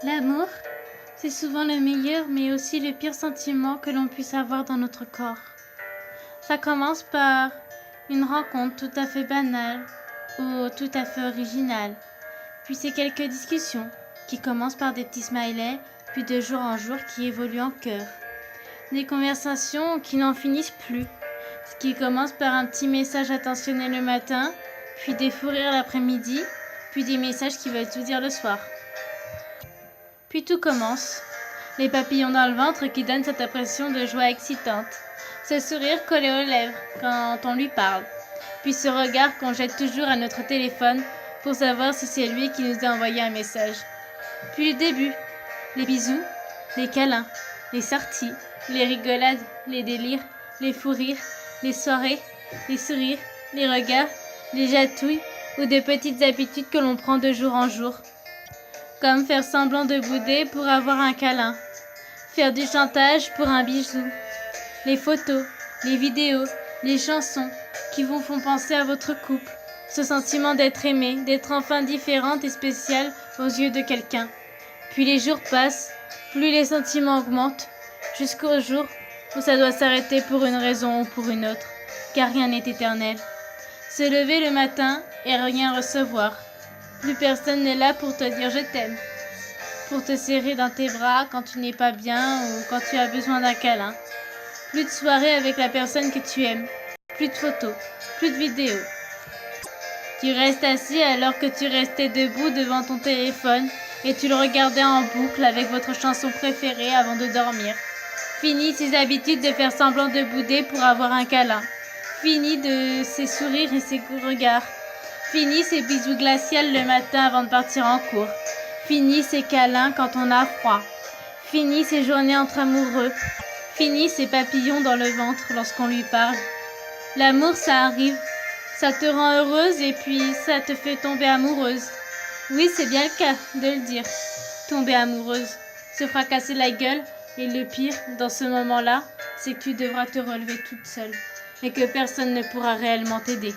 L'amour, c'est souvent le meilleur mais aussi le pire sentiment que l'on puisse avoir dans notre corps. Ça commence par une rencontre tout à fait banale ou tout à fait originale. Puis c'est quelques discussions qui commencent par des petits smileys, puis de jour en jour qui évoluent en cœur. Des conversations qui n'en finissent plus, ce qui commence par un petit message attentionné le matin, puis des fous rires l'après-midi, puis des messages qui veulent tout dire le soir. Puis tout commence. Les papillons dans le ventre qui donnent cette impression de joie excitante. Ce sourire collé aux lèvres quand on lui parle. Puis ce regard qu'on jette toujours à notre téléphone pour savoir si c'est lui qui nous a envoyé un message. Puis le début. Les bisous, les câlins, les sorties, les rigolades, les délires, les fous rires, les soirées, les sourires, les regards, les chatouilles ou des petites habitudes que l'on prend de jour en jour. Comme faire semblant de bouder pour avoir un câlin. Faire du chantage pour un bijou. Les photos, les vidéos, les chansons qui vous font penser à votre couple. Ce sentiment d'être aimé, d'être enfin différente et spéciale aux yeux de quelqu'un. Puis les jours passent, plus les sentiments augmentent, jusqu'au jour où ça doit s'arrêter pour une raison ou pour une autre, car rien n'est éternel. Se lever le matin et rien recevoir. Plus personne n'est là pour te dire je t'aime, pour te serrer dans tes bras quand tu n'es pas bien ou quand tu as besoin d'un câlin. Plus de soirées avec la personne que tu aimes, plus de photos, plus de vidéos. Tu restes assis alors que tu restais debout devant ton téléphone et tu le regardais en boucle avec votre chanson préférée avant de dormir. Fini ces habitudes de faire semblant de bouder pour avoir un câlin. Fini de ces sourires et ces regards. Fini ces bisous glaciales le matin avant de partir en cours. Fini ces câlins quand on a froid. Fini ces journées entre amoureux. Fini ces papillons dans le ventre lorsqu'on lui parle. L'amour, ça arrive. Ça te rend heureuse et puis ça te fait tomber amoureuse. Oui, c'est bien le cas de le dire. Tomber amoureuse, se fracasser la gueule et le pire, dans ce moment-là, c'est que tu devras te relever toute seule et que personne ne pourra réellement t'aider.